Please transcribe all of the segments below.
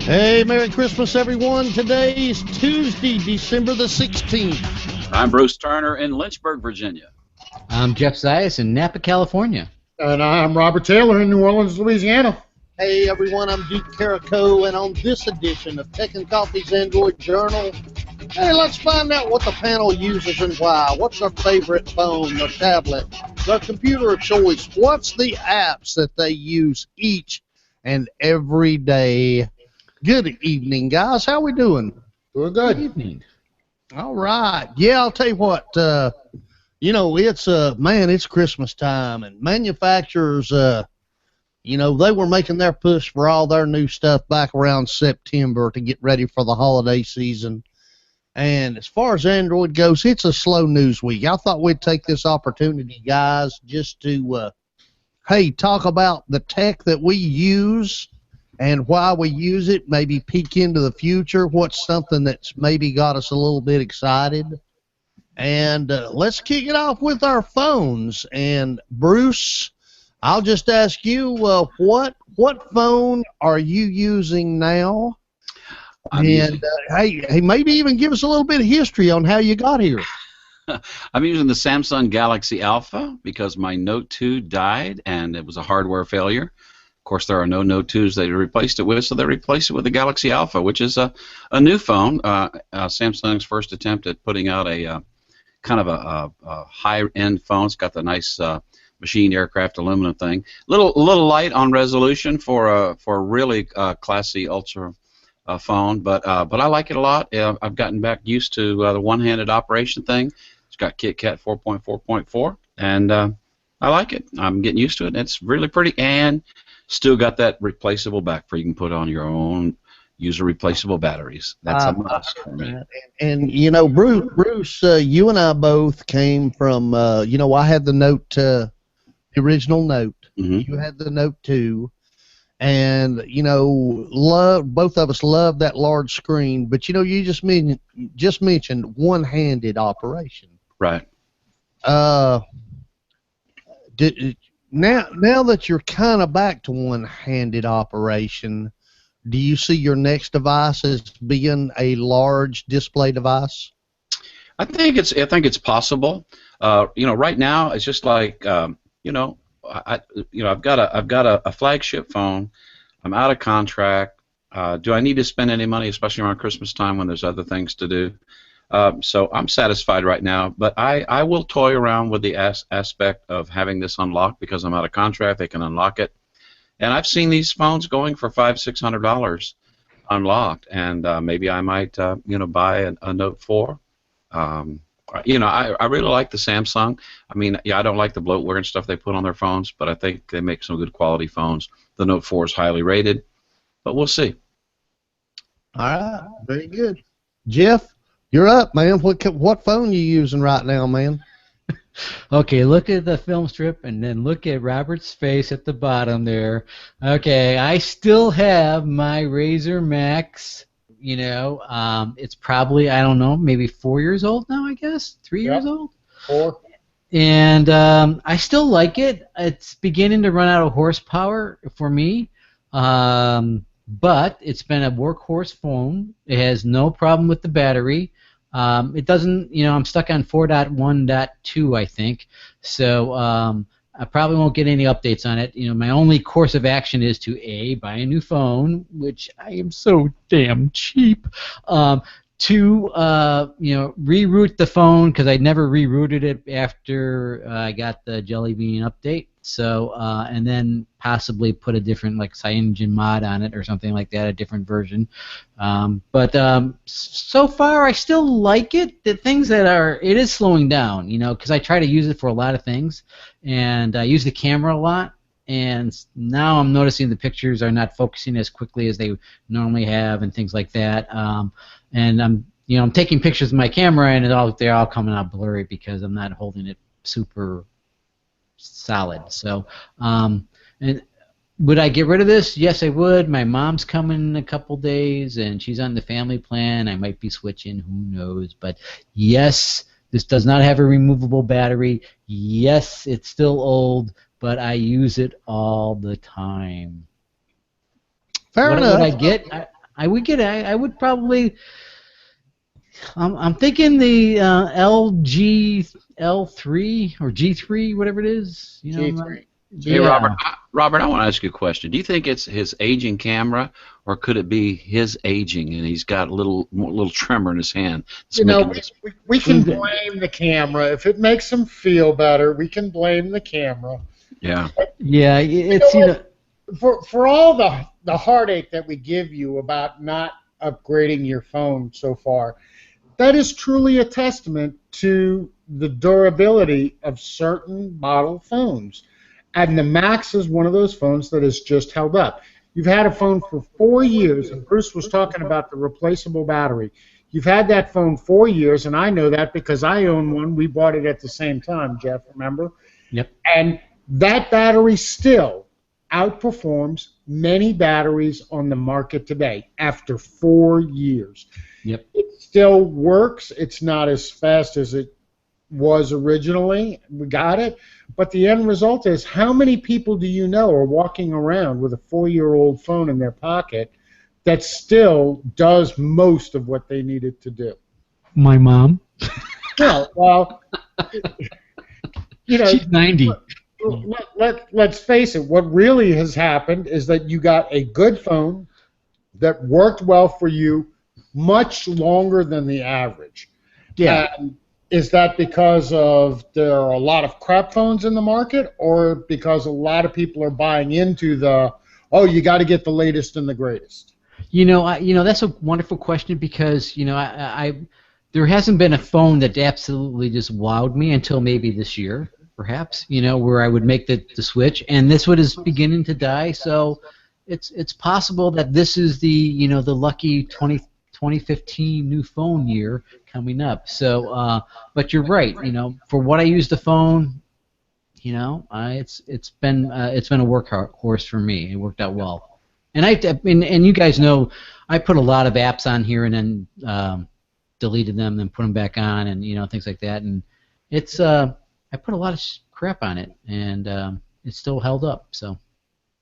Hey, Merry Christmas, everyone. Today's Tuesday, December the 16th. I'm Bruce Turner in Lynchburg, Virginia. I'm Jeff Zayas in Napa, California. And I'm Robert Taylor in New Orleans, Louisiana. Hey, everyone, I'm Duke Carico, and on this edition of Tech and Coffee's Android Journal, hey, let's find out what the panel uses and why. What's their favorite phone, their tablet, their computer of choice? What's the apps that they use each and every day? Good evening, guys. How we doing? Doing good. Good evening. All right. Yeah, I'll tell you what. It's Christmas time, and manufacturers, they were making their push for all their new stuff back around September to get ready for the holiday season. And as far as Android goes, it's a slow news week. I thought we'd take this opportunity, guys, just to, talk about the tech that we use and why we use it, maybe peek into the future, what's something that's maybe got us a little bit excited. And let's kick it off with our phones. And Bruce, I'll just ask you, what phone are you using now? Maybe even give us a little bit of history on how you got here. I'm using the Samsung Galaxy Alpha because my Note 2 died and it was a hardware failure. Of course, there are no Note 2s they replaced it with, so they replaced it with the Galaxy Alpha, which is a new phone. Samsung's first attempt at putting out a kind of a high-end phone. It's got the nice machined aircraft aluminum thing. Little light on resolution for a really classy ultra phone, but I like it a lot. I've gotten back used to the one-handed operation thing. It's got KitKat 4.4.4, and I like it. I'm getting used to it. It's really pretty, and still got that replaceable back for you can put on your own user replaceable batteries. That's a must for me. And Bruce, you and I both came from, I had the Note, the original Note. Mm-hmm. You had the Note 2. And, both of us love that large screen. But, you just mentioned one-handed operation. Right. Now that you're kind of back to one-handed operation, do you see your next device as being a large display device? I think it's possible. Right now it's just like I've got a flagship phone. I'm out of contract. Do I need to spend any money, especially around Christmas time when there's other things to do? So I'm satisfied right now, but I will toy around with the aspect of having this unlocked because I'm out of contract. They can unlock it, and I've seen these phones going for $500-600 unlocked, and maybe I might buy a Note 4. I really like the Samsung. I mean, I don't like the bloatware and stuff they put on their phones, but I think they make some good quality phones. The Note 4 is highly rated, but we'll see. All right, very good. Jeff, you're up, man. What phone you using right now, man? Okay, look at the film strip and then look at Robert's face at the bottom there. Okay, I still have my Razer Max. It's probably, I don't know, maybe 4 years old now, I guess? 3 years old? 4. And I still like it. It's beginning to run out of horsepower for me. But it's been a workhorse phone. It has no problem with the battery. It doesn't, I'm stuck on 4.1.2, I think. So I probably won't get any updates on it. My only course of action is to A, buy a new phone, which I am so damn cheap. To reroute the phone because I never rerouted it after I got the Jelly Bean update. So and then possibly put a different like CyanogenMod on it or something like that, a different version. But so far I still like it. The things it is slowing down, because I try to use it for a lot of things, and I use the camera a lot. And now I'm noticing the pictures are not focusing as quickly as they normally have, and things like that. And I'm taking pictures with my camera, and they're all coming out blurry because I'm not holding it super solid. So, and would I get rid of this? Yes, I would. My mom's coming in a couple days, and she's on the family plan. I might be switching. Who knows? But yes, this does not have a removable battery. Yes, it's still old, but I use it all the time. Fair What enough. would I get? I would probably. I'm thinking the LG L3 or G3, whatever it is. You know, G3. Hey, yeah. Robert, I want to ask you a question. Do you think it's his aging camera, or could it be his aging and he's got a little tremor in his hand? That's You know, making this- we can blame the camera. If it makes him feel better, we can blame the camera. yeah. Yeah, it's For all the heartache that we give you about not upgrading your phone so far, that is truly a testament to the durability of certain model phones. And the Max is one of those phones that has just held up. You've had a phone for 4 years, and Bruce was talking about the replaceable battery. You've had that phone 4 years, and I know that because I own one. We bought it at the same time, Jeff, remember? Yep. And that battery still outperforms many batteries on the market today after 4 years. Yep. It still works. It's not as fast as it was originally. We got it. But the end result is, how many people do you know are walking around with a 4-year-old phone in their pocket that still does most of what they need it to do? My mom. No, well, you know, She's 90. let's face it, what really has happened is that you got a good phone that worked well for you much longer than the average. Yeah. Is that because of there are a lot of crap phones in the market, or because a lot of people are buying into the, oh, you got to get the latest and the greatest? You know, that's a wonderful question because there hasn't been a phone that absolutely just wowed me until maybe this year, perhaps. You know, where I would make the switch, and this one is beginning to die. So it's possible that this is the lucky 2015 new phone year coming up. So, but you're right. You know, for what I use the phone, it's been a workhorse for me. It worked out well. And and you guys know, I put a lot of apps on here and then deleted them, then put them back on, and things like that. And it's I put a lot of crap on it, and it still held up. So,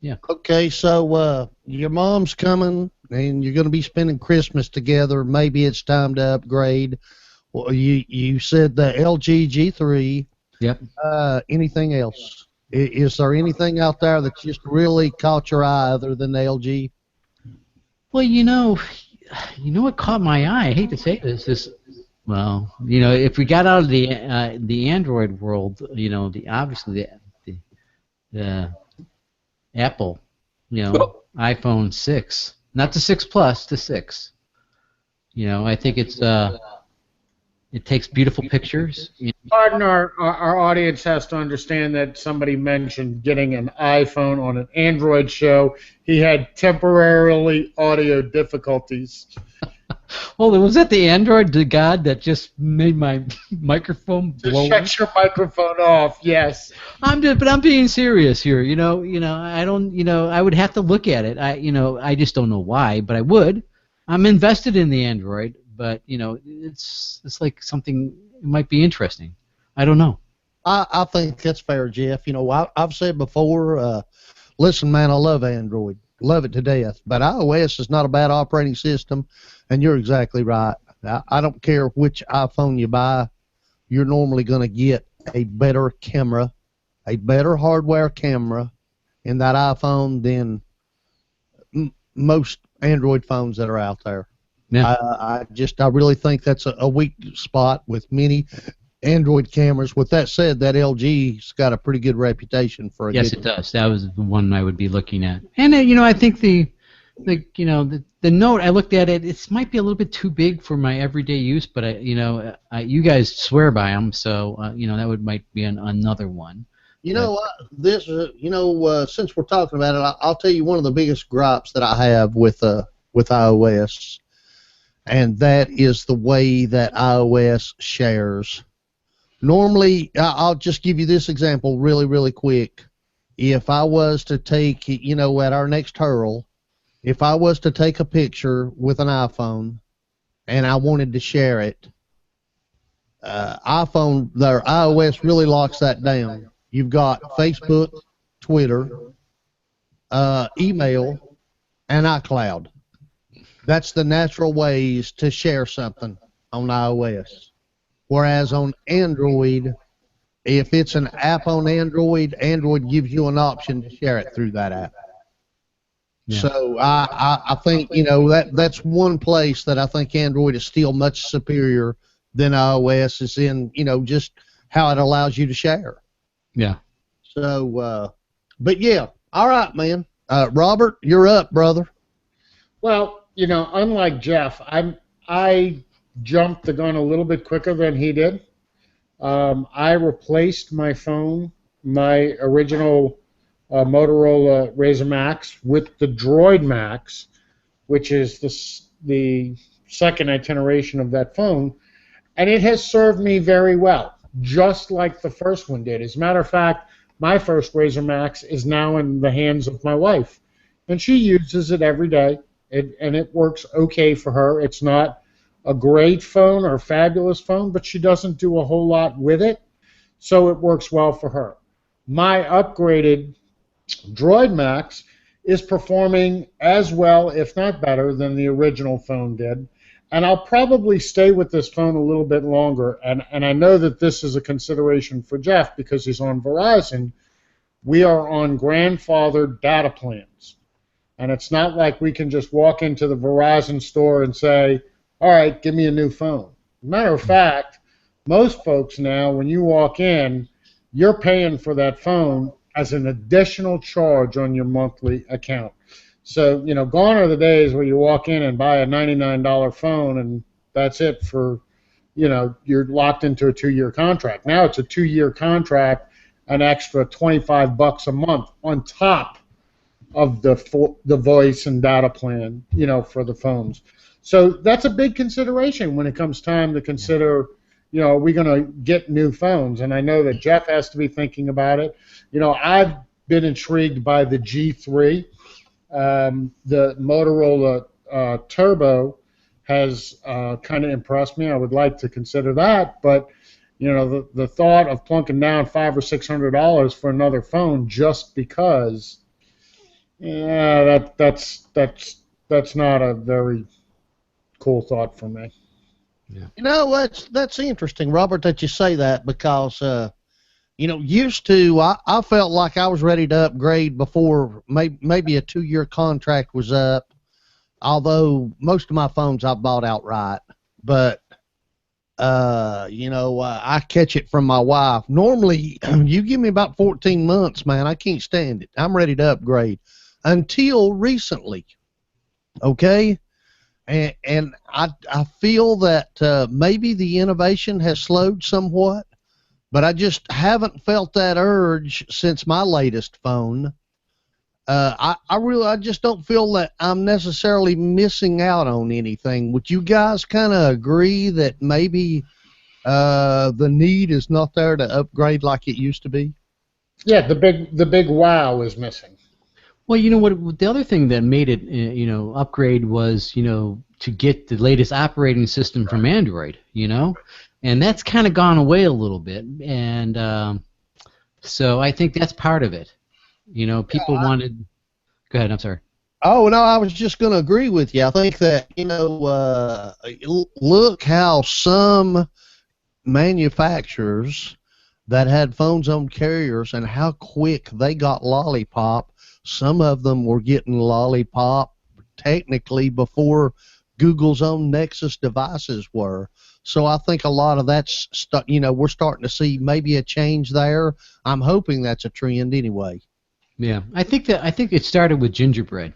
yeah. Okay, so your mom's coming, and you're going to be spending Christmas together. Maybe it's time to upgrade. Well, you said the LG G3. Yep. Anything else? Is there anything out there that just really caught your eye other than the LG? Well, what caught my eye? I hate to say this. Well, if we got out of the Android world, obviously the Apple, iPhone 6, not the 6 Plus, the 6. I think it takes beautiful pictures. Pardon, our audience has to understand that somebody mentioned getting an iPhone on an Android show. He had temporarily audio difficulties. Oh, was that the Android god that just made my microphone blow? Just shut your microphone off. Yes. But I'm being serious here. I don't. I would have to look at it. I just don't know why, but I would. I'm invested in the Android, but it's like something. It might be interesting. I don't know. I think that's fair, Jeff. I've said before. Listen, man, I love Android. Love it to death. But iOS is not a bad operating system, and you're exactly right. I don't care which iPhone you buy, you're normally going to get a better camera, a better hardware camera in that iPhone than most Android phones that are out there. Yeah. I really think that's a weak spot with many Android cameras. With that said, that LG's got a pretty good reputation for a Yes, good it does. That was the one I would be looking at. And I think the Note, I looked at it. It might be a little bit too big for my everyday use, but you guys swear by them, so that might be another one. This since we're talking about it, I'll tell you one of the biggest gripes that I have with iOS, and that is the way that iOS shares. Normally, I'll just give you this example really, really quick. If I was to take, at our next hurl, if I was to take a picture with an iPhone and I wanted to share it, iOS really locks that down. You've got Facebook, Twitter, email, and iCloud. That's the natural ways to share something on iOS. Whereas on Android, if it's an app on Android, Android gives you an option to share it through that app. Yeah. So I think, you know, that's one place that I think Android is still much superior than iOS is in, you know, just how it allows you to share. Yeah. So, but yeah, all right, man. Robert, you're up, brother. Well, you know, unlike Jeff, I jumped the gun a little bit quicker than he did. I replaced my phone, my original Motorola Razr Max, with the Droid Max, which is the second iteration of that phone, and it has served me very well, just like the first one did. As a matter of fact, my first Razr Max is now in the hands of my wife, and she uses it every day, and it works okay for her. It's not a great phone or a fabulous phone, but she doesn't do a whole lot with it, so it works well for her. My upgraded Droid Max is performing as well, if not better, than the original phone did. And I'll probably stay with this phone a little bit longer. And I know that this is a consideration for Jeff because he's on Verizon. We are on grandfathered data plans. And it's not like we can just walk into the Verizon store and say, all right, give me a new phone. Matter of fact, most folks now, when you walk in, you're paying for that phone as an additional charge on your monthly account. So, you know, gone are the days where you walk in and buy a $99 phone and that's it for, you know, you're locked into a 2-year contract. Now it's a 2-year contract, an extra $25 a month on top of the voice and data plan, you know, for the phones. So that's a big consideration when it comes time to consider, you know, are we going to get new phones? And I know that Jeff has to be thinking about it. You know, I've been intrigued by the G3. The Motorola Turbo has kind of impressed me. I would like to consider that, but you know, the thought of plunking down $500 or $600 for another phone just because, yeah, that's not a very cool thought for me. Yeah. You know, that's interesting, Robert, that you say that because, you know, used to, I felt like I was ready to upgrade before maybe a 2-year contract was up, although most of my phones I bought outright. But, you know, I catch it from my wife. Normally, you give me about 14 months, man, I can't stand it. I'm ready to upgrade. Until recently, okay? And I feel that maybe the innovation has slowed somewhat, but I just haven't felt that urge since my latest phone. I just don't feel that I'm necessarily missing out on anything. Would you guys kind of agree that maybe the need is not there to upgrade like it used to be? Yeah, the big wow is missing. Well, you know what? The other thing that made it, you know, upgrade was, you know, to get the latest operating system from Android, you know, and that's kind of gone away a little bit, and so I think that's part of it. You know, people wanted. Go ahead. I'm sorry. Oh, no, I was just going to agree with you. I think that, you know, look how some manufacturers that had phones on carriers and how quick they got Lollipop. Some of them were getting Lollipop technically before Google's own Nexus devices were. So I think a lot of that's, you know, we're starting to see maybe a change there. I'm hoping that's a trend anyway. Yeah, I think it started with Gingerbread,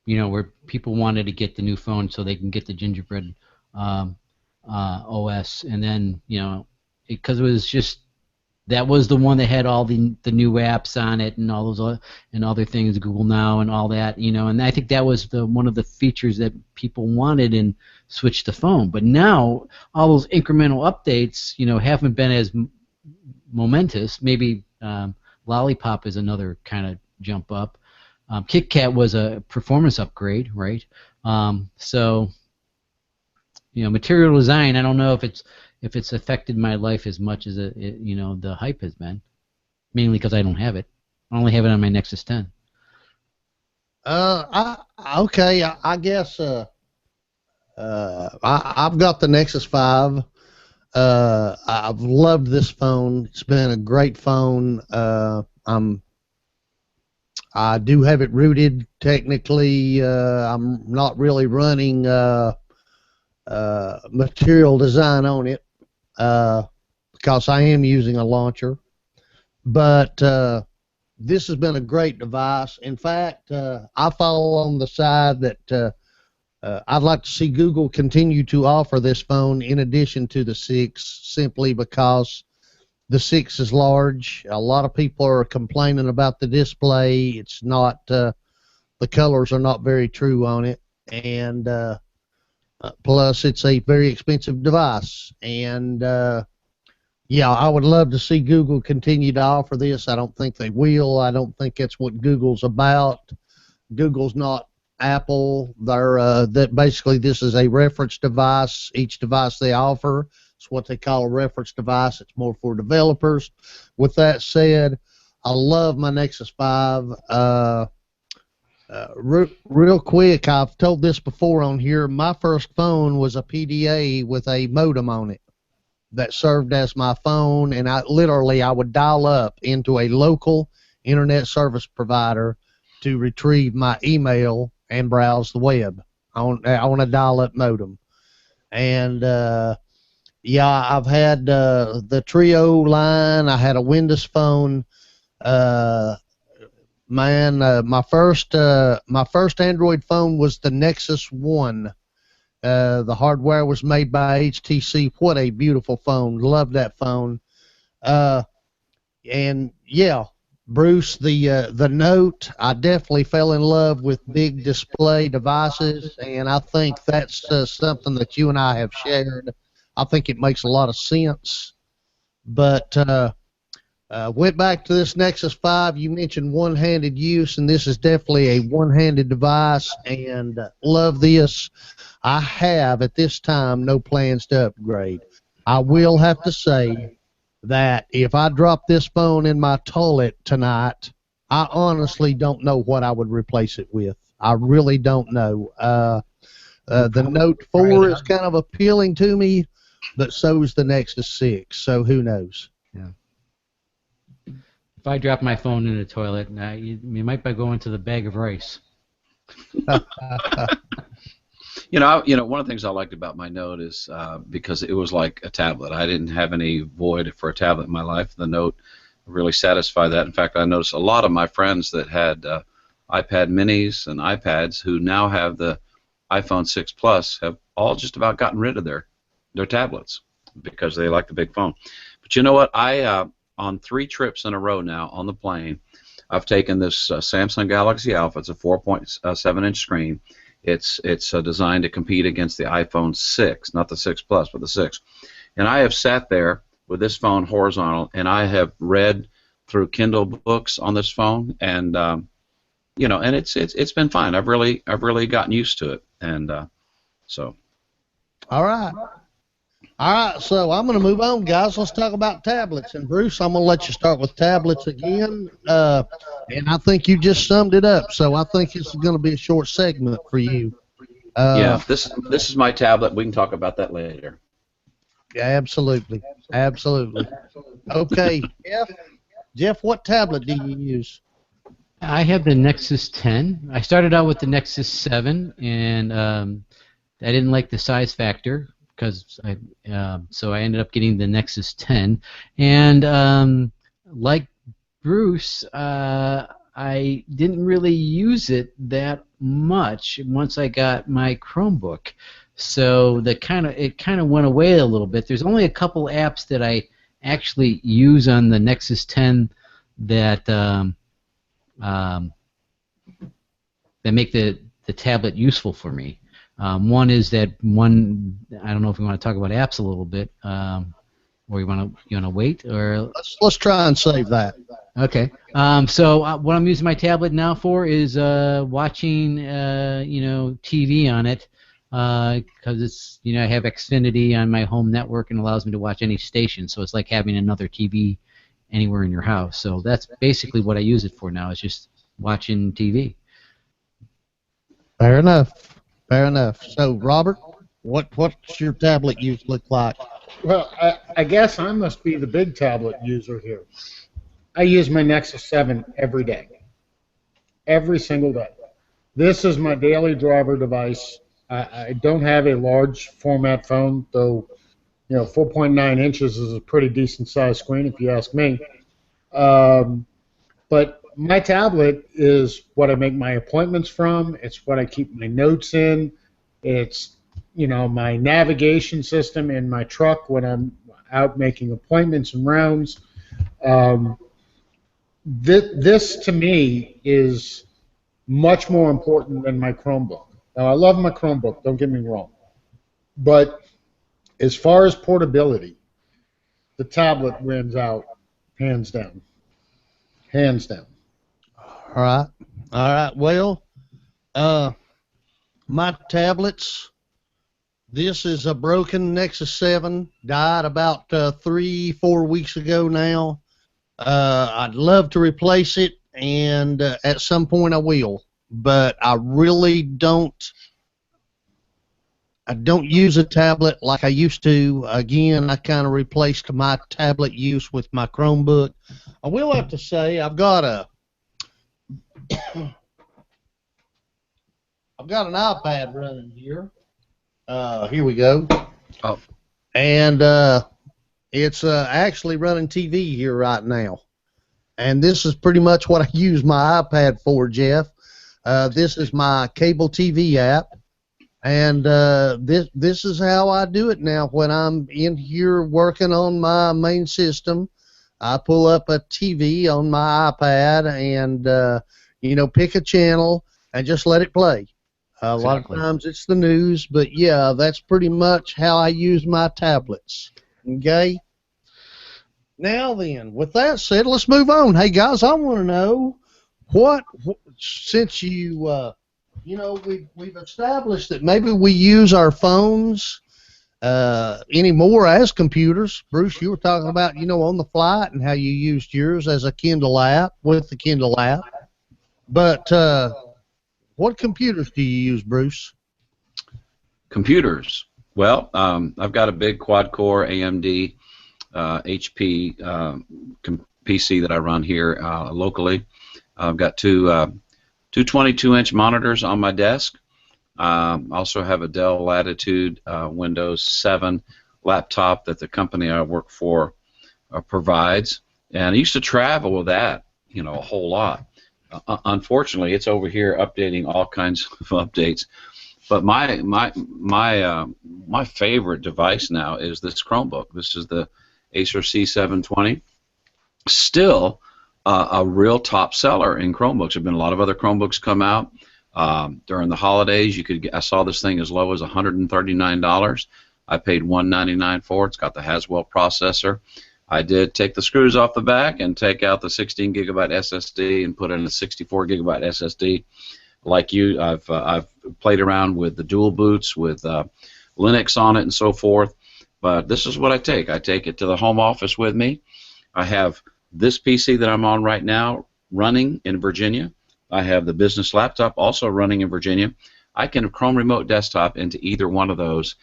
you know, where people wanted to get the new phone so they can get the Gingerbread OS, and then, you know, because it was just, that was the one that had all the new apps on it and all those and other things, Google Now and all that, you know, and I think that was one of the features that people wanted and switched the phone. But now all those incremental updates, you know, haven't been as momentous. Maybe Lollipop is another kind of jump up. KitKat was a performance upgrade, right? So, you know, material design, I don't know if it's affected my life as much as you know, the hype has been, mainly because I don't have it. I only have it on my Nexus 10. I guess I've got the Nexus 5. I've loved this phone. It's been a great phone. I do have it rooted technically. I'm not really running material design on it because I am using a launcher. But this has been a great device. In fact, I fall on the side that I'd like to see Google continue to offer this phone in addition to the 6, simply because the 6 is large. A lot of people are complaining about the display. It's not, the colors are not very true on it, and plus it's a very expensive device. And yeah, I would love to see Google continue to offer this. I don't think they will. I don't think that's what Google's about. Google's not Apple. They're that basically this is a reference device. Each device they offer is what they call a reference device. It's more for developers. With that said, I love my Nexus 5. Real quick, I've told this before on here. My first phone was a PDA with a modem on it that served as my phone, and I would dial up into a local internet service provider to retrieve my email and browse the web on a dial-up modem. And yeah, I've had the Trio line. I had a Windows phone. My first Android phone was the Nexus 1. The hardware was made by HTC. What a beautiful phone. Love that phone. And yeah, Bruce, the Note, I definitely fell in love with big display devices, and I think that's something that you and I have shared. I think it makes a lot of sense. But went back to this Nexus 5. You mentioned one-handed use, and this is definitely a one-handed device, and love this. I have, at this time, no plans to upgrade. I will have to say that if I drop this phone in my toilet tonight, I honestly don't know what I would replace it with. I really don't know. The Note 4 is kind of appealing to me, but so is the Nexus 6, so who knows? Yeah. If I drop my phone in the toilet, you might be going to the bag of rice. You know, one of the things I liked about my Note is because it was like a tablet. I didn't have any void for a tablet in my life. The Note really satisfied that. In fact, I noticed a lot of my friends that had iPad minis and iPads who now have the iPhone 6 Plus have all just about gotten rid of their tablets because they like the big phone. But you know what? I on 3 trips in a row now on the plane, I've taken this Samsung Galaxy Alpha. It's a 4.7-inch screen. It's designed to compete against the iPhone 6, not the 6 Plus, but the 6. And I have sat there with this phone horizontal, and I have read through Kindle books on this phone, and you know, and it's been fine. I've really gotten used to it, and so. All right. So I'm going to move on, guys. Let's talk about tablets. And Bruce, I'm going to let you start with tablets again. And I think you just summed it up. So I think this is going to be a short segment for you. Yeah, this is my tablet. We can talk about that later. Yeah, absolutely. Okay, Jeff, what tablet do you use? I have the Nexus 10. I started out with the Nexus 7, and I didn't like the size factor. So I ended up getting the Nexus 10, and like Bruce, I didn't really use it that much once I got my Chromebook. So it kind of went away a little bit. There's only a couple apps that I actually use on the Nexus 10 that make the tablet useful for me. One is that one. I don't know if we want to talk about apps a little bit, or you want to wait, or let's try and save that. Okay. So what I'm using my tablet now for is watching TV on it, because it's I have Xfinity on my home network and allows me to watch any station. So it's like having another TV anywhere in your house. So that's basically what I use it for now, is just watching TV. Fair enough. Fair enough. So, Robert, what's your tablet use look like? Well, I guess I must be the big tablet user here. I use my Nexus 7 every day. Every single day. This is my daily driver device. I don't have a large format phone, though 4.9 inches is a pretty decent sized screen if you ask me. But my tablet is what I make my appointments from. It's what I keep my notes in. It's my navigation system in my truck when I'm out making appointments and rounds. This to me is much more important than my Chromebook. Now, I love my Chromebook, don't get me wrong. But as far as portability, the tablet wins out, hands down. Hands down. All right. All right. Well, my tablets, this is a broken Nexus 7, died about 3-4 weeks ago now. I'd love to replace it, and at some point I will, but I really don't. I don't use a tablet like I used to. Again, I kind of replaced my tablet use with my Chromebook. I will have to say I've got an iPad running here. Here we go. Oh. And it's actually running TV here right now. And this is pretty much what I use my iPad for, Jeff. This is my cable TV app. And this is how I do it now when I'm in here working on my main system. I pull up a TV on my iPad and, pick a channel and just let it play. A lot of times it's the news, but yeah, that's pretty much how I use my tablets. Okay? Now then, with that said, let's move on. Hey guys, I want to know since you, we've established that maybe we use our phones anymore as computers. Bruce, you were talking about, on the flight and how you used yours as a Kindle app with the Kindle app. But what computers do you use, Bruce? Computers. Well, I've got a big quad-core AMD HP PC that I run here locally. I've got two 22-inch monitors on my desk. Also have a Dell Latitude Windows 7 laptop that the company I work for provides. And I used to travel with that, a whole lot. Unfortunately, it's over here updating all kinds of updates. But my favorite device now is this Chromebook. This is the Acer C720. Still a real top seller in Chromebooks. There have been a lot of other Chromebooks come out during the holidays. I saw this thing as low as $139. I paid $199 for it. It's got the Haswell processor. I did take the screws off the back and take out the 16 gigabyte SSD and put in a 64 gigabyte SSD. Like you, I've played around with the dual boots with Linux on it and so forth. But this is what I take. I take it to the home office with me. I have this PC that I'm on right now running in Virginia. I have the business laptop also running in Virginia. I can Chrome Remote Desktop into either one of those.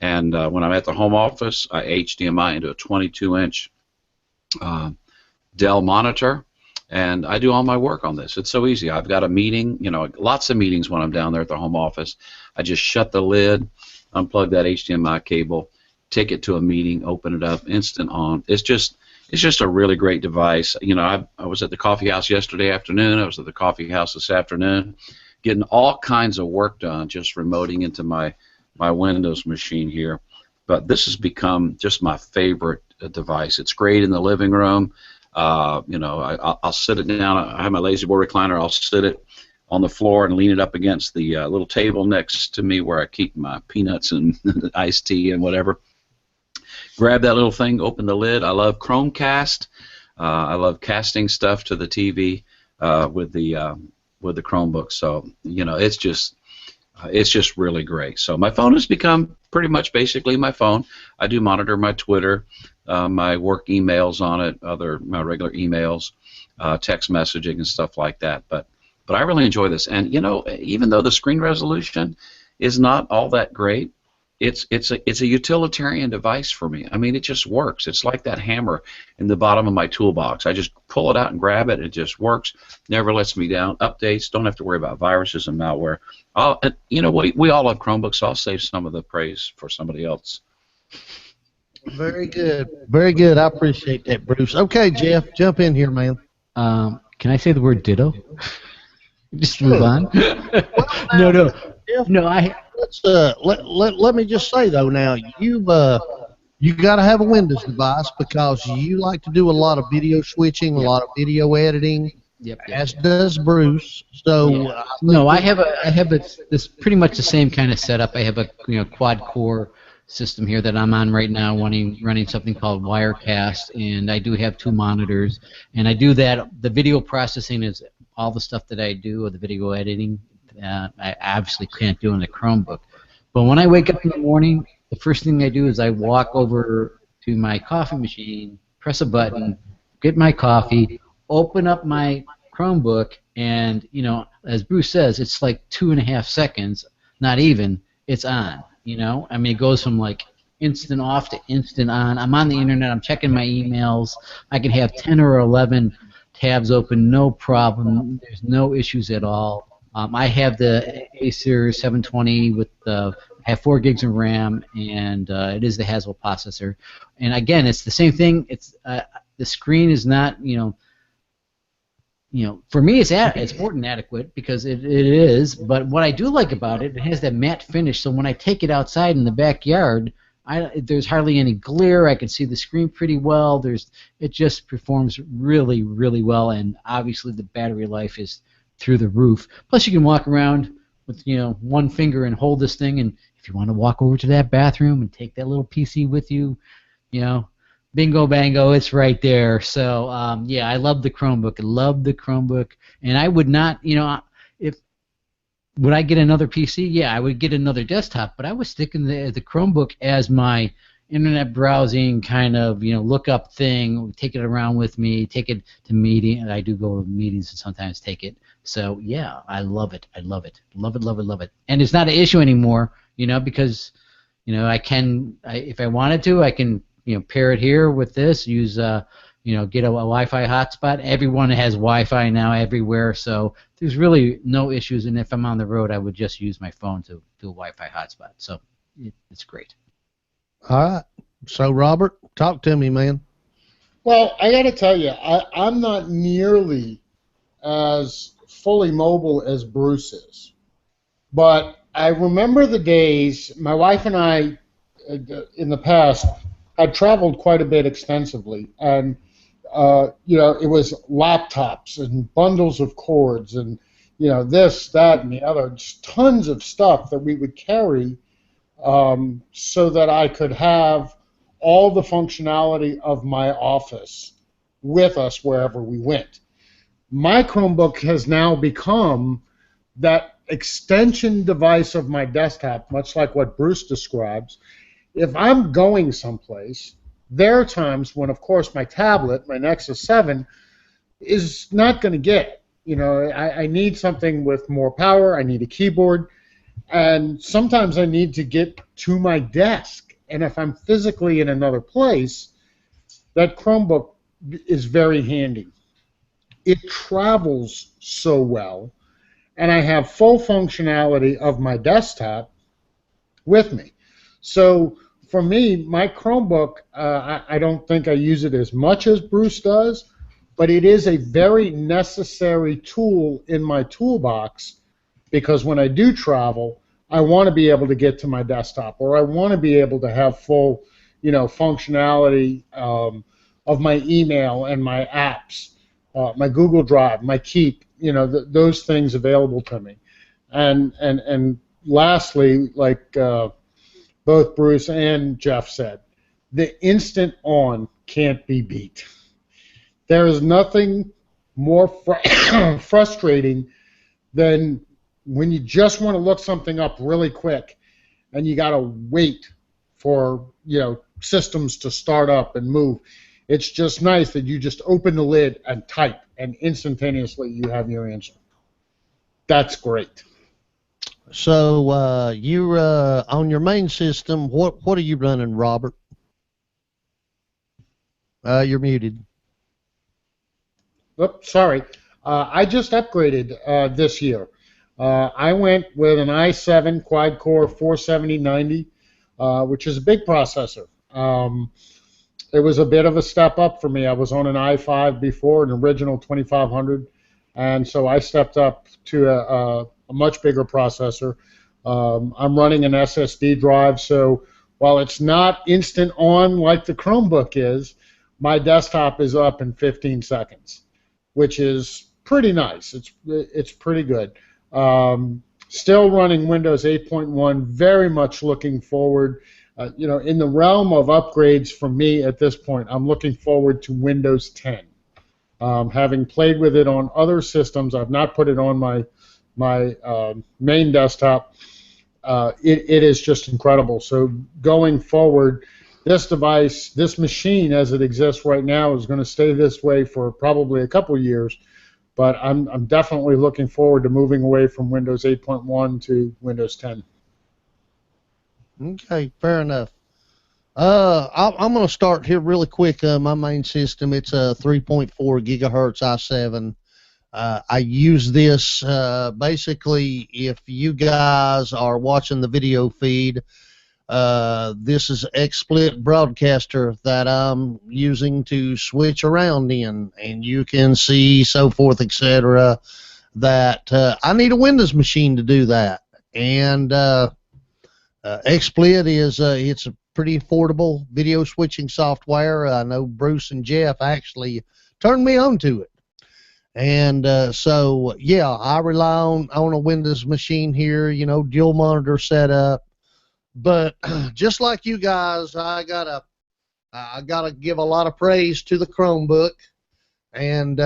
And when I'm at the home office, I HDMI into a 22-inch Dell monitor, and I do all my work on this. It's so easy. I've got a meeting, lots of meetings when I'm down there at the home office. I just shut the lid, unplug that HDMI cable, take it to a meeting, open it up, instant on. It's just a really great device. I was at the coffee house yesterday afternoon. I was at the coffee house this afternoon, getting all kinds of work done, just remoting into my Windows machine here. But this has become just my favorite device. It's great in the living room. I'll sit it down. I have my lazy boy recliner. I'll sit it on the floor and lean it up against the little table next to me where I keep my peanuts and iced tea and whatever. Grab that little thing, open the lid. I love Chromecast. I love casting stuff to the TV with the Chromebook. So it's just really great. So my phone has become pretty much basically my phone. I do monitor my Twitter, my work emails on it, my regular emails, text messaging and stuff like that. But I really enjoy this, and even though the screen resolution is not all that great, it's a utilitarian device for me. I mean, it just works. It's like that hammer in the bottom of my toolbox. I just pull it out and grab it. It just works. Never lets me down. Updates. Don't have to worry about viruses and malware. We all have Chromebooks, so I'll save some of the praise for somebody else. Very good. Very good. I appreciate that, Bruce. Okay, Jeff, jump in here, man. Can I say the word ditto? Just move on. No. Let me just say though. Now you got to have a Windows device because you like to do a lot of video switching, a lot of video editing. Yep. As does Bruce. So I have this pretty much the same kind of setup. I have a quad core system here that I'm on right now, running something called Wirecast, and I do have 2 monitors, and I do that. The video processing is all the stuff that I do, or the video editing. I obviously can't do in the Chromebook. But when I wake up in the morning, the first thing I do is I walk over to my coffee machine, press a button, get my coffee, open up my Chromebook, and as Bruce says, it's like 2.5 seconds, not even. It's on. I mean, it goes from like instant off to instant on. I'm on the internet. I'm checking my emails. I can have 10 or 11 tabs open, no problem. There's no issues at all. I have the Acer 720 with I have 4 gigs of RAM, and it is the Haswell processor. And again, it's the same thing. It's the screen is not for me, it's more than adequate because it is. But what I do like about it, it has that matte finish. So when I take it outside in the backyard, there's hardly any glare. I can see the screen pretty well. It just performs really, really well, and obviously the battery life is through the roof. Plus, you can walk around with one finger and hold this thing, and if you want to walk over to that bathroom and take that little PC with you, bingo bango, it's right there. So I love the Chromebook. And I would not, would I get another PC? Yeah, I would get another desktop, but I was sticking the Chromebook as my internet browsing kind of look up thing, take it around with me, take it to meeting, and I do go to meetings and sometimes take it. So yeah, I love it. Love it. And it's not an issue anymore, because I can, if I wanted to, I can pair it here with this, use get a Wi-Fi hotspot. Everyone has Wi-Fi now everywhere, so there's really no issues. And if I'm on the road, I would just use my phone to do a Wi-Fi hotspot. So it's great. All right. So Robert, talk to me, man. Well, I got to tell you, I'm not nearly as fully mobile as Bruce is, but I remember the days my wife and I, in the past, had traveled quite a bit extensively, and it was laptops and bundles of cords and this, that, and the other, just tons of stuff that we would carry so that I could have all the functionality of my office with us wherever we went. My Chromebook has now become that extension device of my desktop, much like what Bruce describes. If I'm going someplace, there are times when, of course, my tablet, my Nexus 7, is not going to get it. I need something with more power. I need a keyboard. And sometimes I need to get to my desk. And if I'm physically in another place, that Chromebook is very handy. It travels so well, and I have full functionality of my desktop with me. So for me, my Chromebook, I don't think I use it as much as Bruce does, but it is a very necessary tool in my toolbox, because when I do travel, I want to be able to get to my desktop, or I want to be able to have full, functionality of my email and my apps, my Google Drive, my Keep, those things available to me. And lastly, like both Bruce and Jeff said, the instant on can't be beat. There is nothing more frustrating than when you just want to look something up really quick and you got to wait for, systems to start up and move. It's just nice that you just open the lid and type, and instantaneously you have your answer. That's great. So you're on your main system. What are you running, Robert? You're muted. Oops, sorry. I just upgraded this year. I went with an i7 quad-core 47090, which is a big processor. It was a bit of a step up for me. I was on an i5 before, an original 2500, and so I stepped up to a much bigger processor. I'm running an SSD drive, so while it's not instant on like the Chromebook is, my desktop is up in 15 seconds, which is pretty nice. It's pretty good. Still running Windows 8.1, very much looking forward. In the realm of upgrades for me at this point, I'm looking forward to Windows 10. Having played with it on other systems, I've not put it on my main desktop. It is just incredible. So going forward, this device, this machine as it exists right now, is going to stay this way for probably a couple years. But I'm definitely looking forward to moving away from Windows 8.1 to Windows 10. Okay, fair enough. I'm going to start here really quick. My main system, it's a 3.4 gigahertz i7. I use this basically if you guys are watching the video feed. This is XSplit broadcaster that I'm using to switch around in, and you can see so forth, etc. That I need a Windows machine to do that, and XSplit is it's a pretty affordable video switching software. I know Bruce and Jeff actually turned me on to it, and so yeah, I rely on a Windows machine here. Dual monitor setup. But just like you guys, I gotta give a lot of praise to the Chromebook, and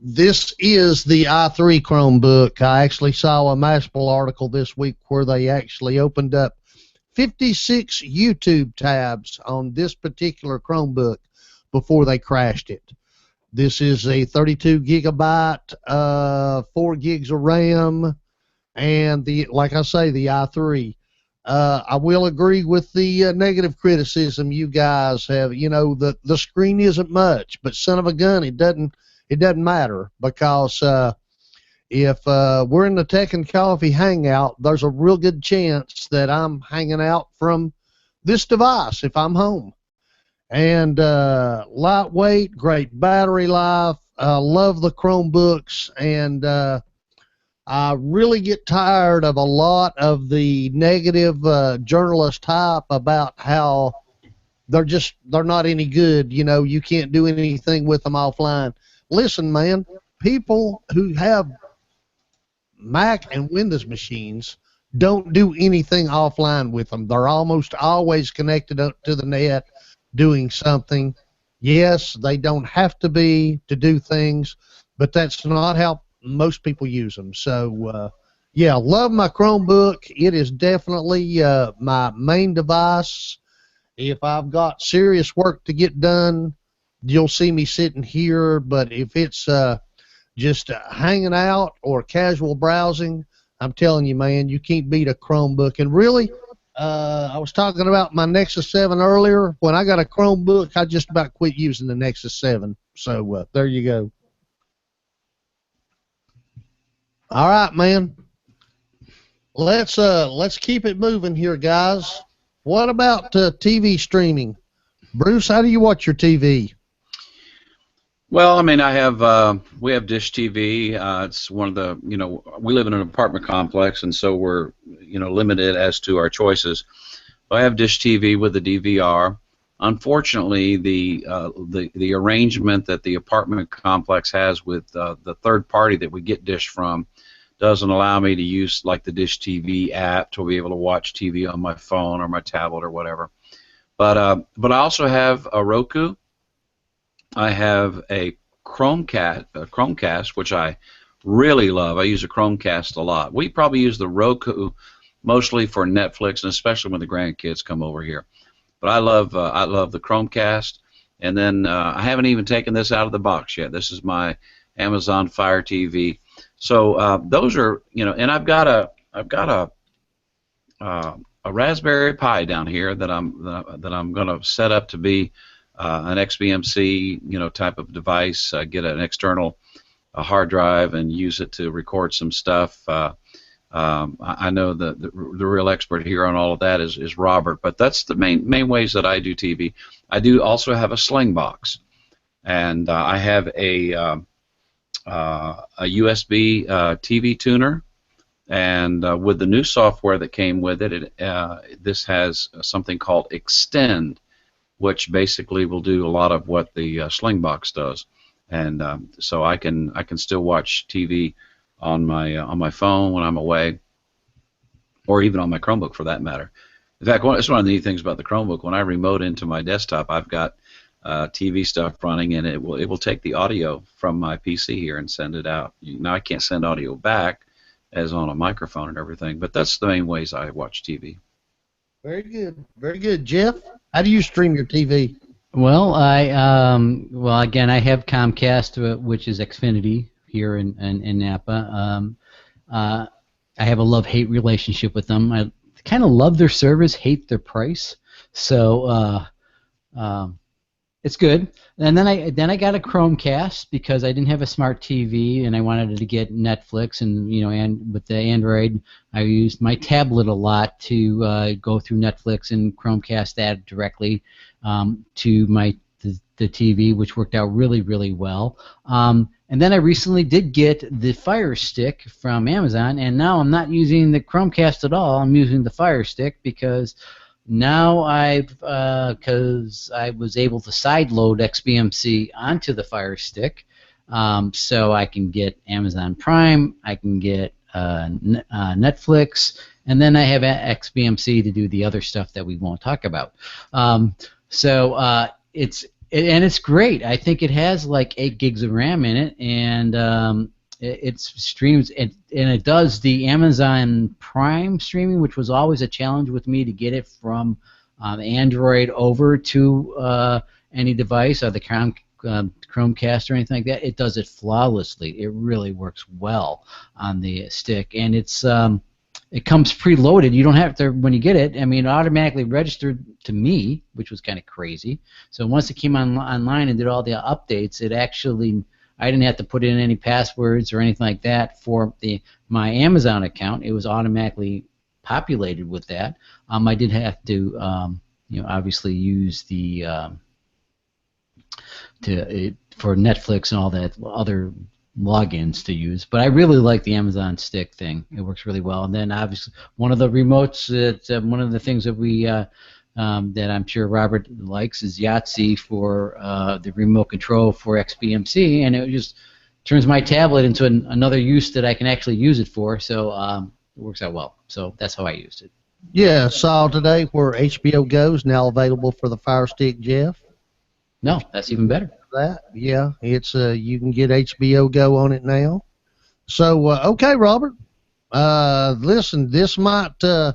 this is the i3 Chromebook. I actually saw a Mashable article this week where they actually opened up 56 YouTube tabs on this particular Chromebook before they crashed it. This is a 32 gigabyte, 4 gigs of RAM, and like I say, the i3. I will agree with the negative criticism you guys have. The screen isn't much, but son of a gun, it doesn't matter, because if we're in the Tech and Coffee Hangout, there's a real good chance that I'm hanging out from this device if I'm home. And lightweight, great battery life. Love the Chromebooks, and I really get tired of a lot of the negative journalist hype about how they're not any good. You can't do anything with them offline. Listen, man, people who have Mac and Windows machines don't do anything offline with them. They're almost always connected up to the net doing something. Yes, they don't have to be to do things, but that's not how most people use them. So yeah, love my Chromebook. It is definitely my main device. If I've got serious work to get done, you'll see me sitting here. But if it's just hanging out or casual browsing, I'm telling you, man, you can't beat a Chromebook. And really, I was talking about my Nexus 7 earlier. When I got a Chromebook, I just about quit using the Nexus 7. So there you go. All right, man. Let's keep it moving here, guys. What about TV streaming? Bruce, how do you watch your TV? Well, I mean, we have Dish TV. It's one of the, we live in an apartment complex, and so we're, limited as to our choices. I have Dish TV with the DVR. Unfortunately, the arrangement that the apartment complex has with the third party that we get Dish from doesn't allow me to use like the Dish TV app to be able to watch TV on my phone or my tablet or whatever. But I also have a Roku. I have a Chromecast, which I really love. I use a Chromecast a lot. We probably use the Roku mostly for Netflix, and especially when the grandkids come over here. But I love the Chromecast. And then I haven't even taken this out of the box yet. This is my Amazon Fire TV. So those are, and I've got a Raspberry Pi down here that I'm going to set up to be an XBMC type of device. Get an external hard drive and use it to record some stuff. I know the real expert here on all of that is Robert, but that's the main ways that I do TV. I do also have a Slingbox, and I have a USB TV tuner, and with the new software that came with it, this has something called Extend, which basically will do a lot of what the Slingbox does, and so I can still watch TV on my phone when I'm away, or even on my Chromebook for that matter. In fact, that's one of the neat things about the Chromebook. When I remote into my desktop, I've got TV stuff running, and it will take the audio from my PC here and send it out. Now I can't send audio back as on a microphone and everything, but that's the main ways I watch TV. Very good, very good. Jeff, how do you stream your TV? Well, again, I have Comcast, which is Xfinity here in Napa. I have a love-hate relationship with them. I kind of love their service, hate their price. So it's good. And then I got a Chromecast because I didn't have a smart TV and I wanted to get Netflix, and and with the Android, I used my tablet a lot to go through Netflix and Chromecast that directly to the TV, which worked out really, really well. And then I recently did get the Fire Stick from Amazon, and now I'm not using the Chromecast at all. I'm using the Fire Stick because now because I was able to sideload XBMC onto the Fire Stick, so I can get Amazon Prime, I can get Netflix, and then I have XBMC to do the other stuff that we won't talk about. It's great. I think it has like 8 gigs of RAM in it, and it streams and it does the Amazon Prime streaming, which was always a challenge with me to get it from Android over to any device, or the Chromecast or anything like that. It does it flawlessly. It really works well on the stick, and it comes preloaded. You don't have to, when you get it, it automatically registered to me, which was kind of crazy. So once it came online and did all the updates, I didn't have to put in any passwords or anything like that for my Amazon account. It was automatically populated with that. I did have to, obviously use for Netflix and all that other logins to use, but I really like the Amazon Stick thing. It works really well. And then obviously one of the remotes one of the things that we that I'm sure Robert likes is Yahtzee for the remote control for XBMC, and it just turns my tablet into another use that I can actually use it for. So it works out well. So that's how I used it. Yeah, saw today where HBO Go is now available for the Fire Stick, Jeff. No, that's even better. Yeah, it's you can get HBO Go on it now. So okay, Robert. Listen, this might we're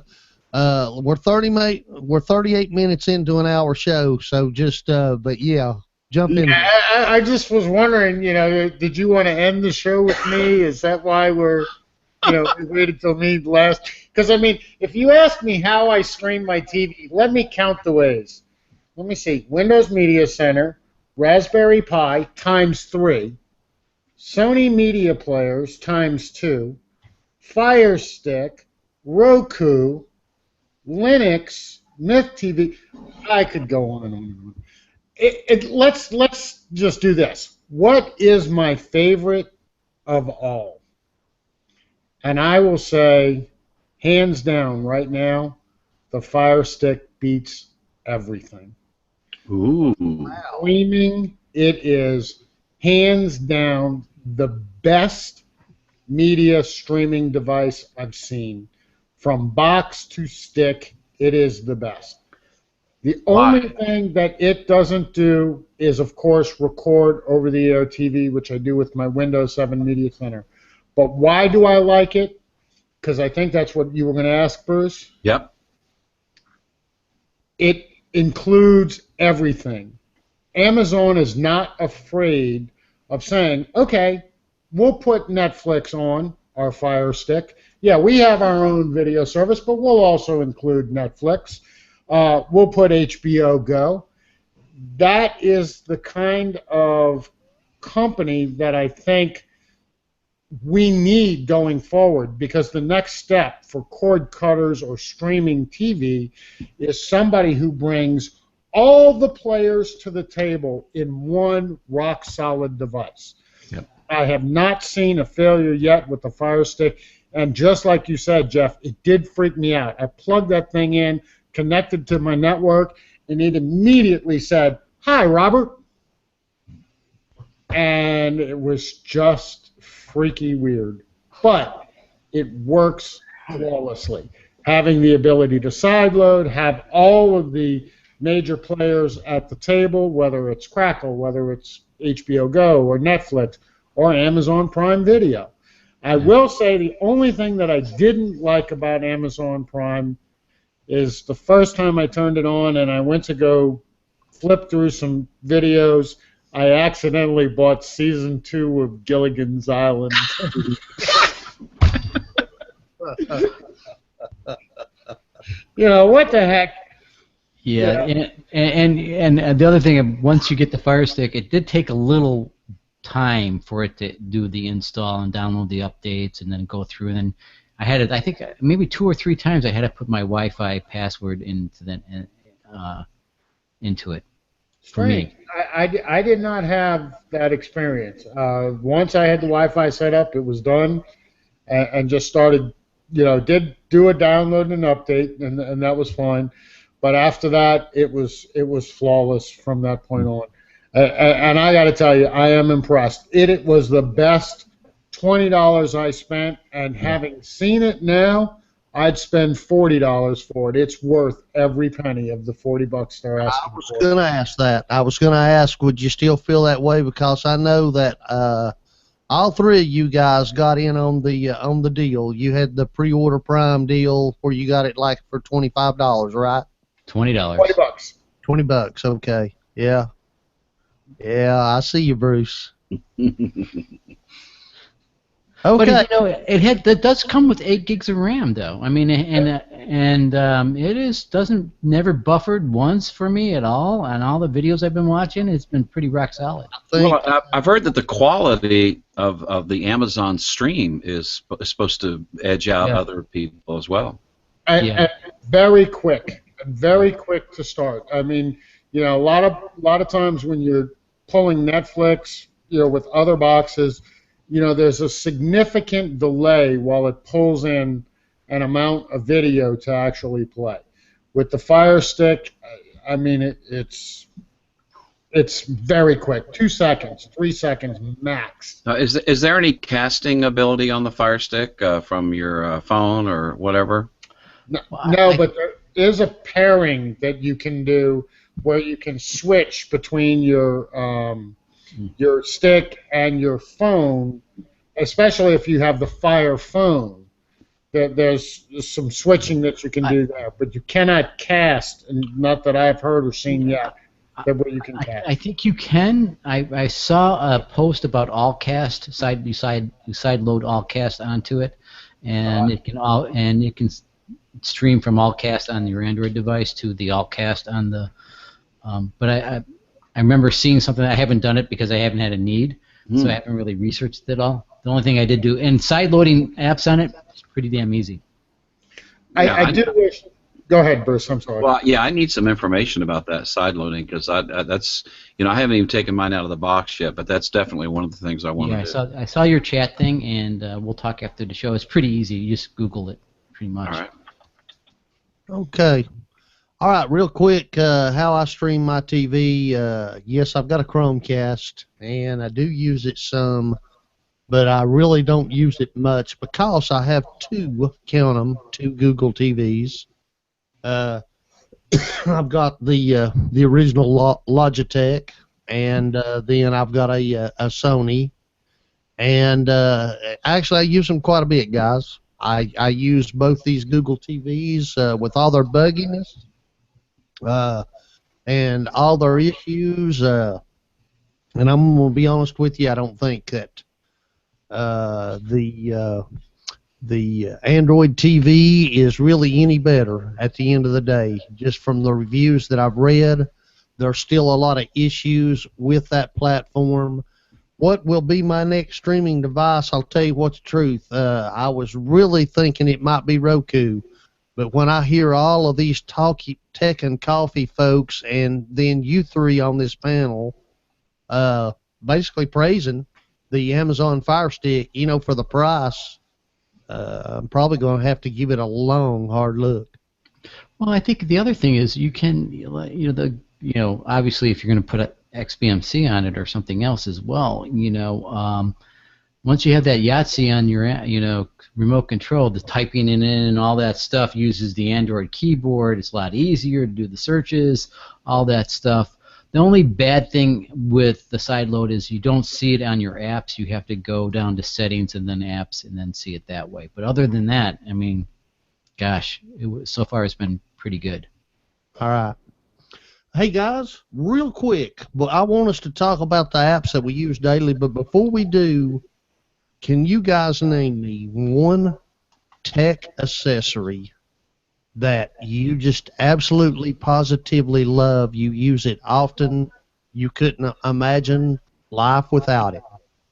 38 minutes into an hour show, so just but yeah, jump in. I just was wondering, did you want to end the show with me? Is that why we waited till me last? Because if you ask me how I stream my TV, let me count the ways. Let me see: Windows Media Center, Raspberry Pi times 3, Sony Media Players times 2, Fire Stick, Roku, Linux, Myth TV. I could go on and on and on. Let's just do this. What is my favorite of all? And I will say, hands down, right now, the Fire Stick beats everything. Ooh. Streaming, it is hands down the best media streaming device I've seen. From box to stick, it is the best. The only thing that it doesn't do is, of course, record over-the-air TV, which I do with my Windows 7 Media Center. But why do I like it? Because I think that's what you were going to ask, Bruce. Yep. It includes everything. Amazon is not afraid of saying, okay, we'll put Netflix on our Fire Stick. Yeah, we have our own video service, but we'll also include Netflix. We'll put HBO Go. That is the kind of company that I think we need going forward, because the next step for cord cutters or streaming TV is somebody who brings all the players to the table in one rock-solid device. Yep. I have not seen a failure yet with the Fire Stick, and just like you said, Jeff, it did freak me out. I plugged that thing in, connected to my network, and it immediately said, "Hi, Robert." And it was just freaky weird. But it works flawlessly. Having the ability to sideload, have all of the major players at the table, whether it's Crackle, whether it's HBO Go or Netflix or Amazon Prime Video. I will say the only thing that I didn't like about Amazon Prime is the first time I turned it on and I went to go flip through some videos, I accidentally bought season 2 of Gilligan's Island. You know, what the heck? Yeah, and the other thing, once you get the Fire Stick, it did take a little time for it to do the install and download the updates and then go through. And then I had it, I think maybe 2 or 3 times I had to put my Wi-Fi password into it. For me. I did not have that experience. Once I had the Wi-Fi set up, it was done, and just started, did do a download and update, and that was fine. But after that, it was flawless from that point on. And I got to tell you, I am impressed. It was the best $20 I spent, and having seen it now, I'd spend $40 for it. It's worth every penny of the $40 they're asking for. I was going to ask that. I was going to ask, would you still feel that way? Because I know that all 3 of you guys got in on the deal. You had the pre-order Prime deal where you got it like for $25, right? $20. $20. $20. Okay. Yeah. Yeah, I see you, Bruce. Okay. But it does come with 8 gigs of RAM, though. I mean, and it doesn't never buffered once for me at all. And all the videos I've been watching, it's been pretty rock solid. Well, I've heard that the quality of the Amazon stream is supposed to edge out other people as well. And very quick to start. I mean, a lot of times when you're pulling Netflix, with other boxes, there's a significant delay while it pulls in an amount of video to actually play. With the Fire Stick, I mean, it's very quick. 2 seconds, 3 seconds max. Is there any casting ability on the Fire Stick from your phone or whatever? No, but there is a pairing that you can do where you can switch between your stick and your phone, especially if you have the Fire phone. There's some switching that you can do there, but you cannot cast, and not that I've heard or seen yet, where you can cast. I think you can. I saw a post about Allcast. You side load Allcast onto it, and it can stream from Allcast on your Android device to the Allcast on the. But I remember seeing something. I haven't done it because I haven't had a need, so I haven't really researched it all. The only thing I did do, and side-loading apps on it, it's pretty damn easy. I do wish. Go ahead, Bruce. I'm sorry. Well, yeah, I need some information about that side-loading because that's I haven't even taken mine out of the box yet, but that's definitely one of the things I want to do. I saw your chat thing, and we'll talk after the show. It's pretty easy. You just Google it, pretty much. All right. Okay. All right, real quick, how I stream my TV. Yes, I've got a Chromecast, and I do use it some, but I really don't use it much because I have 2, count them, 2 Google TVs. I've got the original Logitech, and then I've got a Sony, and actually I use them quite a bit, guys. I use both these Google TVs with all their bugginess. and all their issues. And I'm gonna be honest with you, I don't think that the Android TV is really any better at the end of the day. Just from the reviews that I've read, there's still a lot of issues with that platform. What will be my next streaming device? I'll tell you what's the truth. I was really thinking it might be Roku, but when I hear all of these tech and coffee folks, and then you three on this panel, basically praising the Amazon Fire Stick, for the price, I'm probably going to have to give it a long, hard look. Well, I think the other thing is you can, obviously if you're going to put a XBMC on it or something else as well, once you have that Yahtzee on your, remote control, the typing in and all that stuff uses the Android keyboard. It's a lot easier to do the searches, all that stuff. The only bad thing with the side load is you don't see it on your apps. You have to go down to settings and then apps and then see it that way. But other than that, I mean, gosh, so far it's been pretty good. All right. Hey, guys, real quick, but I want us to talk about the apps that we use daily. But before we do, can you guys name me one tech accessory that you just absolutely positively love? You use it often. You couldn't imagine life without it.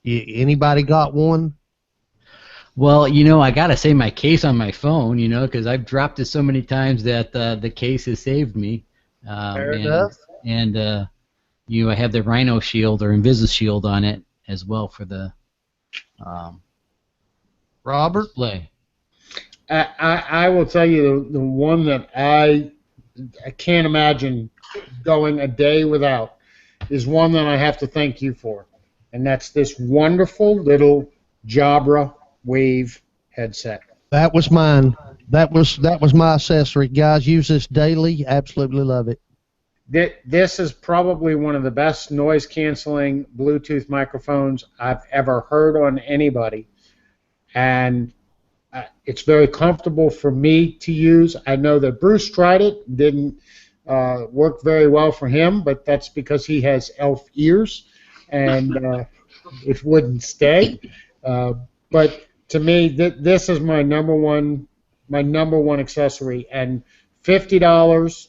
Anybody got one? Well, I gotta say my case on my phone, because I've dropped it so many times that the case has saved me. Fair enough. And I have the Rhino Shield or Invisi Shield on it as well for the Robert? display. I will tell you the one that I can't imagine going a day without is one that I have to thank you for, and that's this wonderful little Jabra Wave headset. That was mine. That was my accessory. Guys, use this daily. Absolutely love it. This is probably one of the best noise-canceling Bluetooth microphones I've ever heard on anybody, and it's very comfortable for me to use. I know that Bruce tried it, didn't work very well for him, but that's because he has elf ears, and it wouldn't stay. But to me, this is my number one accessory, and $50,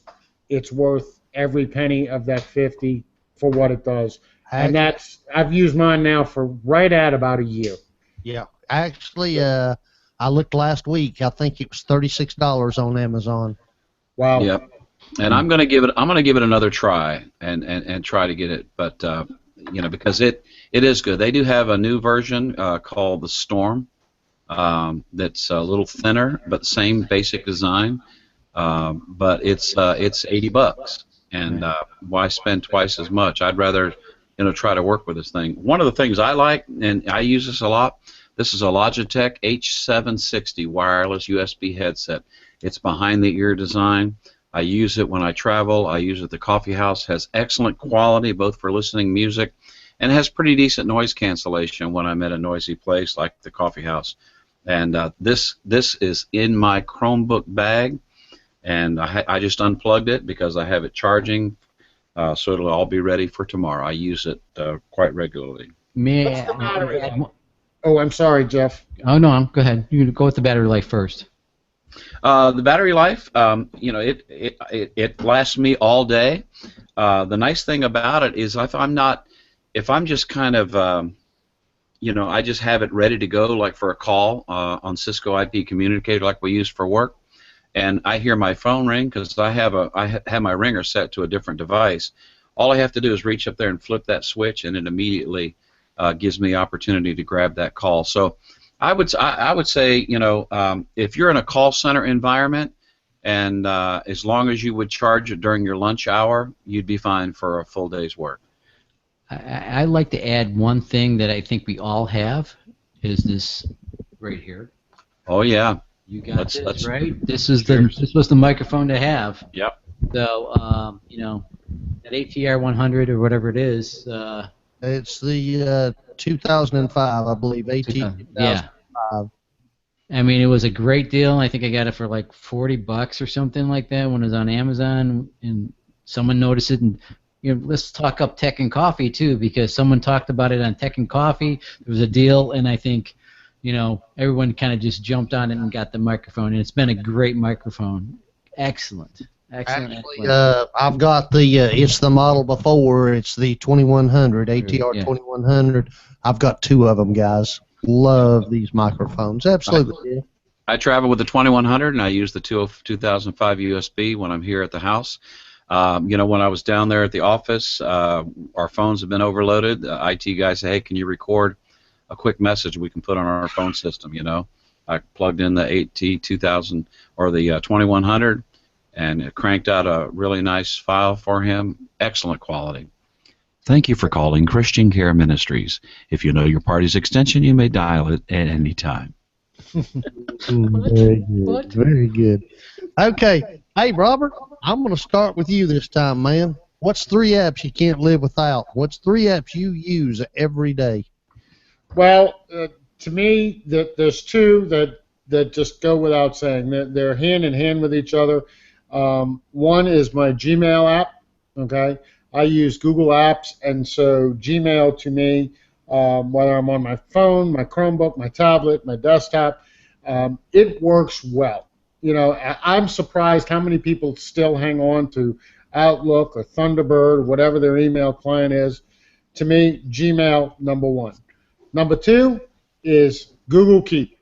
it's worth every penny of that $50 for what it does. And I've used mine now for right at about a year. Yeah, actually, I looked last week. I think it was $36 on Amazon. Wow. Yep. And I'm gonna give it another try and try to get it, but because it is good. They do have a new version called the Storm. That's a little thinner, but same basic design. But it's $80, and why spend twice as much? I'd rather try to work with this thing. One of the things I like, and I use this a lot. This is a Logitech H760 wireless USB headset. It's behind the ear design. I use it when I travel. I use it at the coffee house. Has excellent quality both for listening music, and has pretty decent noise cancellation when I'm at a noisy place like the coffee house. And this is in my Chromebook bag, and I just unplugged it because I have it charging, so it'll all be ready for tomorrow. I use it quite regularly. May What's the battery I life? Oh, I'm sorry, Jeff. Oh no, go ahead. You go with the battery life first. The battery life, it lasts me all day. The nice thing about it is if I'm just kind of I just have it ready to go, like for a call on Cisco IP communicator, like we use for work, and I hear my phone ring because I have my ringer set to a different device. All I have to do is reach up there and flip that switch, and it immediately gives me opportunity to grab that call. So I would say if you're in a call center environment, and as long as you would charge it during your lunch hour, you'd be fine for a full day's work. I'd like to add one thing that I think we all have, is this right here. Oh yeah. You got this, right? This was the microphone to have. Yep. So that ATR 100 or whatever it is. It's the 2005, I believe. ATR. Yeah. I mean, it was a great deal. I think I got it for like $40 or something like that when it was on Amazon, and someone noticed it, and let's talk up Tech and Coffee too, because someone talked about it on Tech and Coffee. There was a deal, and I think everyone kind of just jumped on it and got the microphone, and it's been a great microphone. Excellent. Excellent. Actually, I've got it's the model before. It's the 2100, ATR 2100. I've got 2 of them, guys. Love these microphones. Absolutely. Yeah. I travel with the 2100, and I use the 2005 USB when I'm here at the house. When I was down there at the office, our phones have been overloaded. The IT guy said, hey, can you record a quick message we can put on our phone system, I plugged in the AT2000 or the 2100, and it cranked out a really nice file for him. Excellent quality. Thank you for calling Christian Care Ministries. If you know your party's extension, you may dial it at any time. Very good. Very good. Okay. Hey, Robert, I'm going to start with you this time, man. What's 3 apps you can't live without? What's 3 apps you use every day? Well, to me, there's 2 that just go without saying. They're hand in hand with each other. One is my Gmail app. Okay, I use Google Apps, and so Gmail to me, whether I'm on my phone, my Chromebook, my tablet, my desktop, it works well. I'm surprised how many people still hang on to Outlook or Thunderbird or whatever their email client is. To me, Gmail, number 1. Number 2 is Google Keep.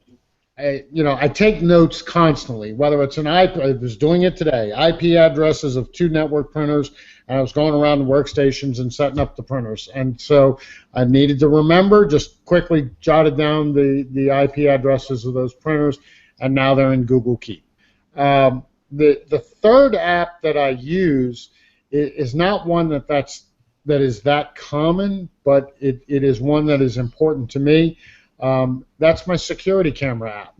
I take notes constantly, whether it's I was doing it today, IP addresses of 2 network printers, and I was going around the workstations and setting up the printers. And so I needed to remember, just quickly jotted down the IP addresses of those printers, and now they're in Google Keep. The third app that I use is not one that is that common, but it is one that is important to me. That's my security camera app.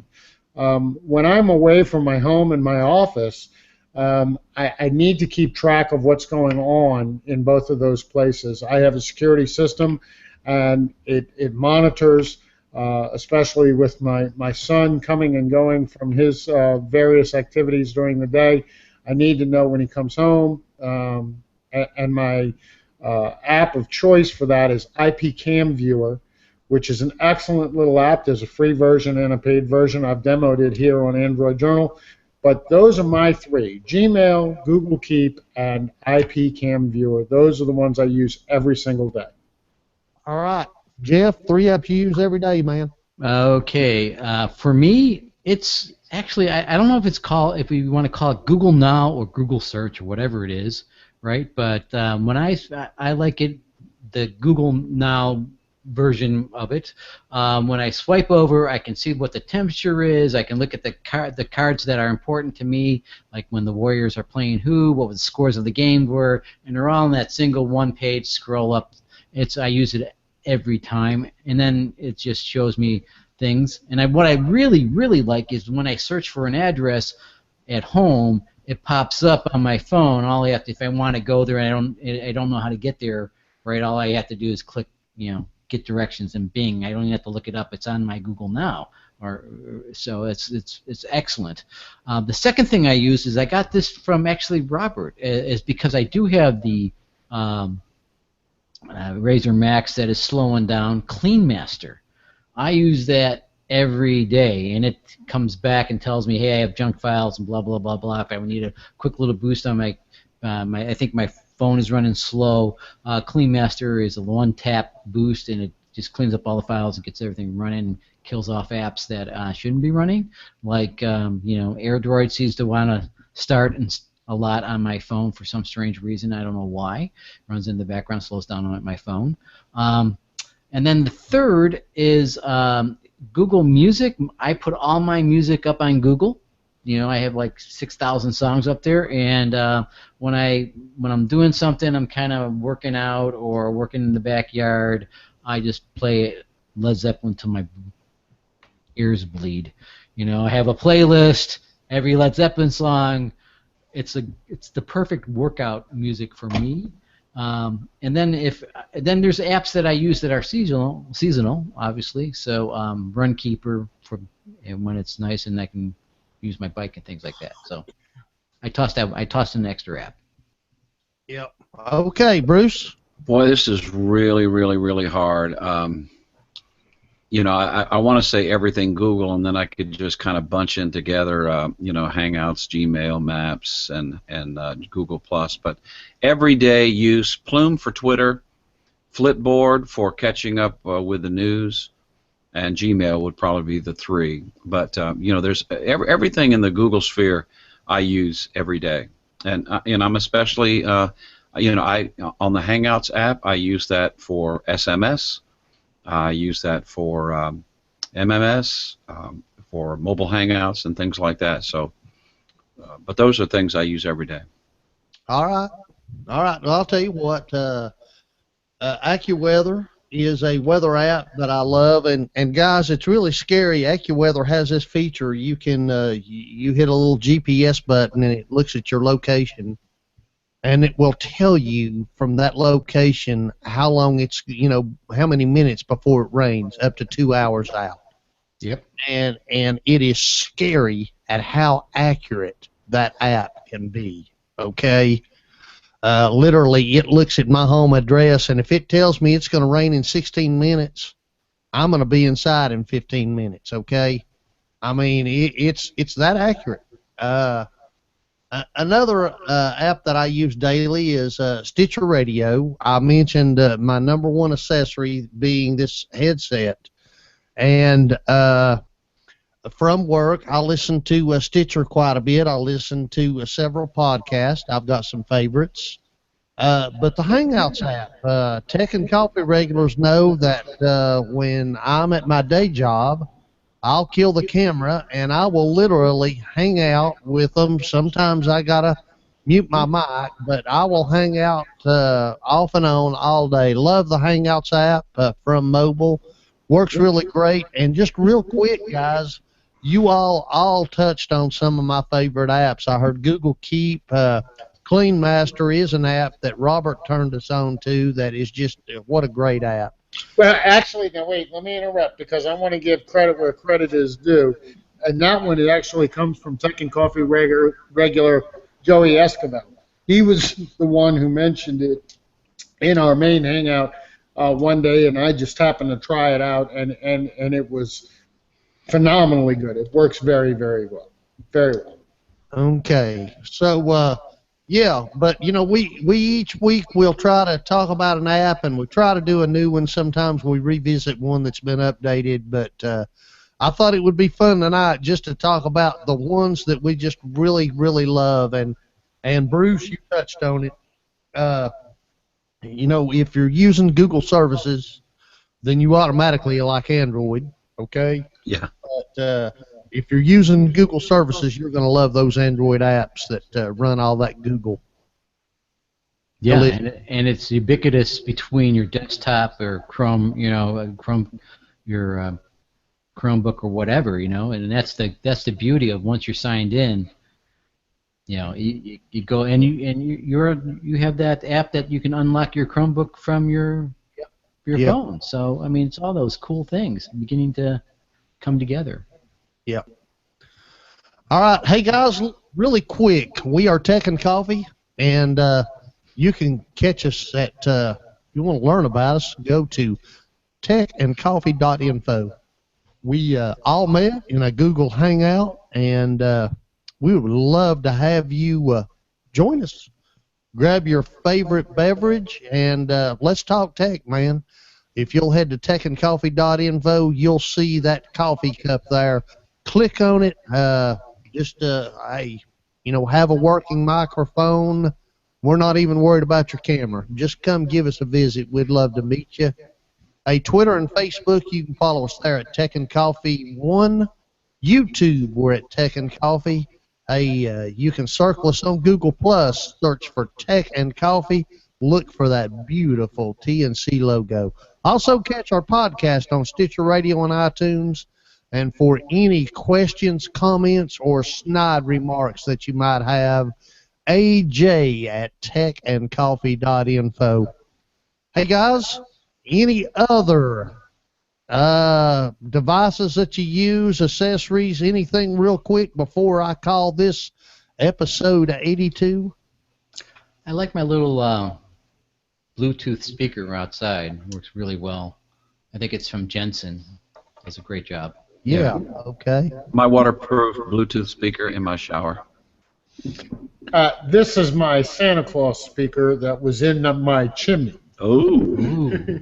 When I'm away from my home and my office, I need to keep track of what's going on in both of those places. I have a security system, and it monitors, especially with my son coming and going from his various activities during the day. I need to know when he comes home, and my app of choice for that is IP Cam Viewer, which is an excellent little app. There's a free version and a paid version. I've demoed it here on Android Journal. But those are my 3, Gmail, Google Keep, and IP Cam Viewer. Those are the ones I use every single day. All right. Jeff, 3 apps you use every day, man. Okay. For me, it's actually, I don't know if we want to call it Google Now or Google Search or whatever it is, right? But when I like it, the Google Now version of it. When I swipe over, I can see what the temperature is. I can look at the cards that are important to me, like when the Warriors are playing who, what the scores of the game were, and they're all in that single one-page scroll up. I use it every time, and then it just shows me things. And what I really, really like is when I search for an address at home, it pops up on my phone. If I want to go there, and I don't know how to get there, right? All I have to do is click, get directions in Bing. I don't even have to look it up. It's on my Google Now, so it's excellent. The second thing I use is I got this from actually Robert, is because I do have the Razer Max that is slowing down, CleanMaster. I use that every day, and it comes back and tells me, hey, I have junk files and blah blah blah blah. If I need a quick little boost on my I think my phone is running slow. CleanMaster is a one-tap boost, and it just cleans up all the files and gets everything running and kills off apps that shouldn't be running. Like, AirDroid seems to want to start a lot on my phone for some strange reason. I don't know why. It runs in the background, slows down on my phone. And then the third is Google Music. I put all my music up on Google. I have like 6,000 songs up there, and when I'm doing something, I'm kind of working out or working in the backyard, I just play Led Zeppelin till my ears bleed. I have a playlist, every Led Zeppelin song. It's the perfect workout music for me. And then there's apps that I use that are seasonal, obviously. So Runkeeper and when it's nice and I can use my bike and things like that. So I tossed an extra app. Yep. Okay, Bruce. Boy, this is really, really, really hard. I want to say everything Google, and then I could just kind of bunch in together, Hangouts, Gmail, Maps, and Google Plus. But everyday use: Plume for Twitter, Flipboard for catching up with the news, and Gmail would probably be the three. But there's everything in the Google sphere I use every day, and I'm especially I on the Hangouts app I use that for SMS. I use that for MMS, for mobile Hangouts and things like that. So, but those are things I use every day. All right. Well, I'll tell you what. AccuWeather is a weather app that I love, and guys, it's really scary. AccuWeather has this feature. You can you hit a little GPS button, and it looks at your location. And it will tell you from that location how long it's, how many minutes before it rains, up to 2 hours out. Yep. And it is scary at how accurate that app can be. Okay. Literally, it looks at my home address, and if it tells me it's going to rain in 16 minutes, I'm going to be inside in 15 minutes. Okay. I mean, it's that accurate. Another app that I use daily is Stitcher Radio. I mentioned my number one accessory being this headset. And from work, I listen to Stitcher quite a bit. I listen to several podcasts. I've got some favorites. But the Hangouts app, Tech and Coffee regulars know that when I'm at my day job, I'll kill the camera, and I will literally hang out with them. Sometimes I got to mute my mic, but I will hang out off and on all day. Love the Hangouts app from mobile. Works really great. And just real quick, guys, you all touched on some of my favorite apps. I heard Google Keep. Clean Master is an app that Robert turned us on to that is just, what a great app. Well, actually, now wait, let me interrupt because I want to give credit where credit is due. And that one, it actually comes from Tech and Coffee regular Joey Escobar. He was the one who mentioned it in our main hangout one day, and I just happened to try it out, and it was phenomenally good. It works very, very well. Very well. Okay. So, yeah, but we each week we'll try to talk about an app, and we try to do a new one. Sometimes we revisit one that's been updated, but I thought it would be fun tonight just to talk about the ones that we just really, really love. And Bruce, you touched on it. If you're using Google services, then you automatically like Android, okay? Yeah. But if you're using Google services, you're going to love those Android apps that run all that Google. Yeah, and it's ubiquitous between your desktop or Chrome, your Chromebook or whatever, and that's the beauty of once you're signed in. You go and you have that app that you can unlock your Chromebook from your phone. So I mean, it's all those cool things beginning to come together. Yep. All right. Hey, guys, really quick. We are Tech and Coffee, and you can catch us at, if you want to learn about us, go to techandcoffee.info. We all met in a Google Hangout, and we would love to have you join us. Grab your favorite beverage, and let's talk tech, man. If you'll head to techandcoffee.info, you'll see that coffee cup there. Click on it. Have a working microphone. We're not even worried about your camera. Just come give us a visit. We'd love to meet you. Twitter and Facebook, you can follow us there at Tech and Coffee 1. YouTube, we're at Tech and Coffee. You can circle us on Google Plus. Search for Tech and Coffee. Look for that beautiful TNC logo. Also catch our podcast on Stitcher Radio and iTunes. And for any questions, comments, or snide remarks that you might have, AJ at techandcoffee.info. Hey, guys, any other devices that you use, accessories, anything real quick before I call this episode 82? I like my little Bluetooth speaker outside. It works really well. I think it's from Jensen. Does a great job. Yeah. Okay. My waterproof Bluetooth speaker in my shower. This is my Santa Claus speaker that was in my chimney. Oh. Ooh.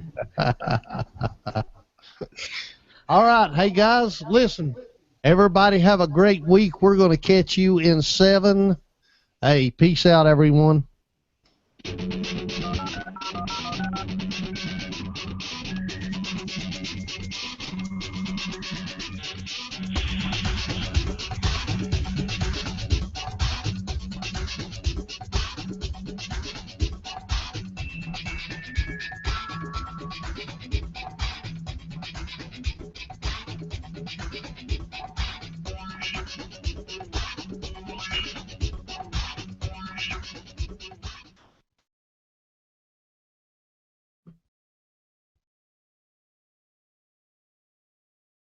All right. Hey, guys, listen. Everybody have a great week. We're going to catch you in 7. Hey, peace out, everyone.